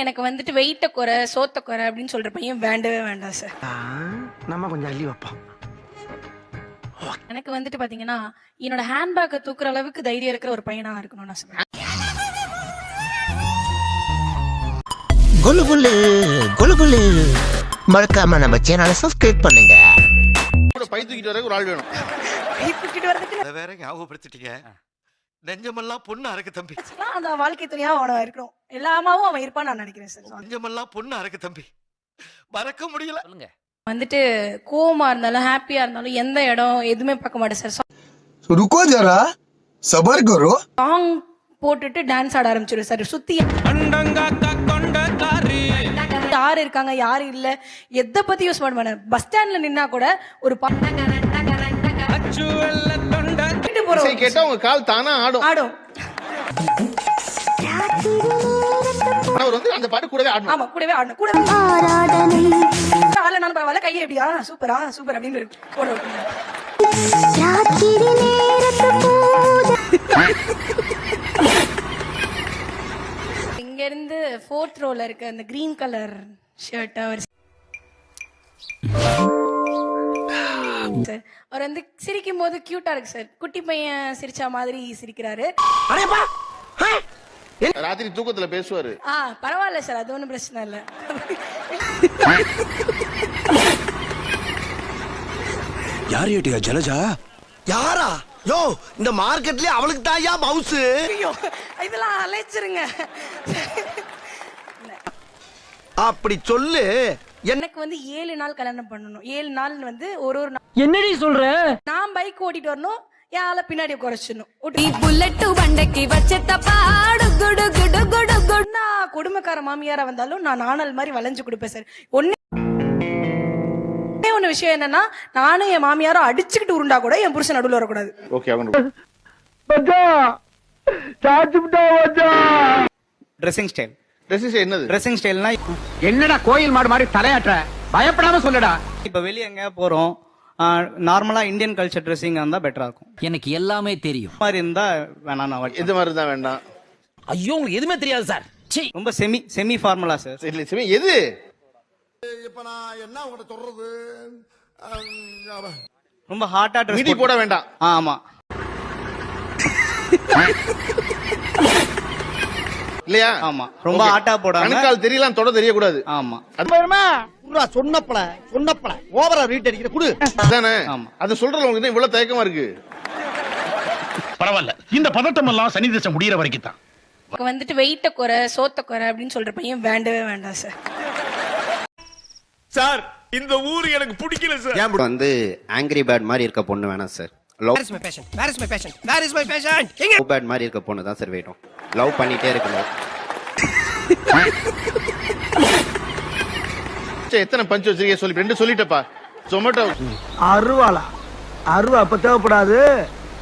எனக்கு வந்துட்டு வெயிட்ட குறை சோத்த குறை அப்படின்னு சொல்ற பையன் வேண்டவே வேண்டாம் சார். நம்ம கொஞ்சம் அள்ளி வைப்போம். எனக்கு வந்துட்டு பாத்தீங்கன்னா என்னோட ஹேண்ட்பேக்கை தூக்குற அளவுக்கு தைரியம் இருக்கிற ஒரு பையனா இருக்கணும் நான் சொல்றேன். குலு குலு குலு குலு மறக்காம நம்ம சேனலை சப்ஸ்கிரைப் பண்ணுங்க. பை தூக்கிட்டு வரக்கு ஒரு ஆள் வேணும். தூக்கிட்டு வரதுக்கு அத வேற ஞாபகப்படுத்திட்டீங்க. நெஞ்சமெல்லாம் பொண்ணு அறக்கு தம்பி. அந்த வாழ்க்கை துணையா அவன இருக்கணும். எல்லாமாவும் அவன் இருப்பான்னு நான் நினைக்கிறேன் சார். நெஞ்சமெல்லாம் பொண்ணு அறக்கு தம்பி. மறக்க முடியல. சொல்லுங்க. வந்துட்டு கோவமா இருந்தாலும் ஹாப்பியா இருந்தாலும் எந்த இடம் எதுவுமே பார்க்க மாட்டேன் சார். रुको जरा सबर करो. சாங் போட்டுட்டு டான்ஸ் ஆட ஆரம்பிச்சிடும் சார். சுத்தி யாரு இருக்காங்க யாரு இல்ல எதை பத்தி யூஸ் பண்ண மாட்டேன். பஸ் ஸ்டாண்ட்ல நின்னா கூட ஒரு இசை கேட்டா உங்க கால் தானா ஆடும். ஆடும். அவர் வந்து அந்த பாட்டு கூடவே ஆடணும். ஆமா கூடவே ஆடணும். கூடவே ஆடலனாலும் பரவாயில்ல. கையை எப்படியா சூப்பரா சூப்பர் அப்படின்னு போட இங்க இருந்து 4th ரோல இருக்க அந்த கிரீன் கலர் ஷர்ட் அவர் சார். அவர் வந்து சிரிக்கும் போது கியூட்டா இருக்கு சார். குட்டி பையன் சிரிச்சா மாதிரி சிரிக்கிறாரு. ராத்திரி தூக்கத்துல பேசுவாரு. பரவாயில்ல சார், அது ஒண்ணும் பிரச்சனை இல்ல. யார் ஏட்டியா ஜலஜா? யாரா? யோ இந்த மார்க்கெட்லயே அவளுக்கு தாயா மவுஸ். ஐயோ இதெல்லாம் அலைச்சிருங்க. அப்படி சொல்லு. எனக்கு வந்து 7 நாள் கல்யாணம் பண்ணணும். 7 நாள் வந்து ஒரு நாள் என்னடி சொல்ற? நான் பைக் ஓட்டிட்டு வரணும். என் ஆளை பின்னாடி குறைச்சிடணும். கொடுமைக்கார மாமியாரா வந்தாலும் நான் நாணல் மாதிரி வளைஞ்சு கொடுப்பேன் சார். ஒண்ணு விஷயம் என்னன்னா நானும் என் மாமியாரும் அடிச்சுக்கிட்டு உருண்டா கூட என் புருஷன் நடுவில் வரக்கூடாது. ஓகே அவங்க ட்ரெஸ்ஸிங் ஸ்டைல். ட்ரெஸ்ஸிங் ஸ்டைல் என்னது? ட்ரெஸ்ஸிங் ஸ்டைல்னா என்னடா கோயில் மாடு மாதிரி தலையாட்டுற? பயப்படாம சொல்லுடா. இப்ப வெளிய எங்க போறோம், நார்மலா இந்தியன் கல்ச்சர் ட்ரெஸ்ஸிங் இருந்தா பெட்டரா இருக்கும். எனக்கு எல்லாமே தெரியும். இந்த மாதிரி இருந்தா வேணாம். நான் இந்த மாதிரி தான் வேண்டாம். ஐயோ உங்களுக்கு எதுவுமே தெரியாது சார். ரொம்ப செமி ஃபார்மலா சார். இல்ல சிமி எது? இப்ப நான் என்ன உங்கள்ட்ட சொல்றது? ரொம்ப ஹாட்டா ட்ரெஸ் மிடி போட வேண்டாம். ஆமா இல்லையா? ஆமா ரொம்ப ஹாட்டா போடாம கணுக்கால் தெரியலாம், தொட தெரியக்கூடாது. ஆமா சொன்னப்பல ஓவரா ரீட் அடிக்கிற குடு. அதானே? ஆமா. அது சொல்றதுல உங்களுக்கு என்ன இவ்வளவு தயக்கமா இருக்கு? பரவாயில்ல, இந்த பதட்டம் எல்லாம் சனி திசை முடியற வரைக்கும் தான். வந்துட்டு வெயிட்ட குறை சோத்த குறை அப்படின்னு சொல்ற பையன் வேண்டவே வேண்டாம் சார். சார் இந்த ஊர் எனக்கு பிடிக்கல சார். வந்து ஆங்கிரி பேர்ட் மாதிரி இருக்க பொண்ணு வேணாம் சார். லவ் பேர்ட் மாதிரி இருக்க பொண்ணு தான் சார் வேணும். லவ் பண்ணிட்டே இருக்கணும். எத்தனை பஞ்ச் வச்சிருக்கே சொல்லி 2 சொல்லிட்டப்பா. ஜொமேட்டோ அருவாளா? அருவா இப்ப தேவைப்படாது.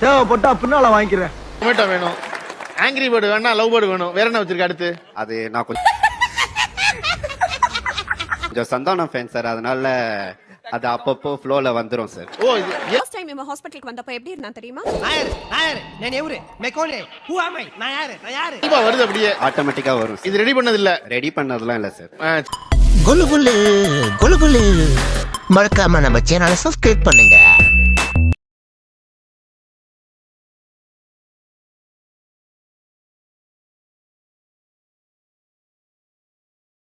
தேவைப்பட்டா பின்னால வாங்கிக்கிறேன். ஜொமேட்டோ வேணும். ஆங்கிரி பேர்டு வேணா, லவ் பேர்டு வேணும். வேற என்ன வச்சிருக்க அடுத்து? அது நான் கொஞ்சம் சந்தானம் ஃபேன் சார், அதனால அது அப்பப்போ ஃப்ளோல வந்துரும் சார். ஓ இது ஃபர்ஸ்ட் டைம் நம்ம ஹாஸ்பிடலுக்கு வந்தப்ப எப்படி இருந்தா தெரியுமா? நாயர் நான் எவரு? மெக்கோனே ஹூ ஆம் ஐ? நான் யாரு? இப்ப வருது அப்படியே ஆட்டோமேட்டிக்கா வரும். இது ரெடி பண்ணது இல்ல? ரெடி பண்ணதெல்லாம் இல்ல சார். குலு குலு குலு குலு மறக்காம நம்ம சேனலை சப்ஸ்கிரைப் பண்ணுங்க.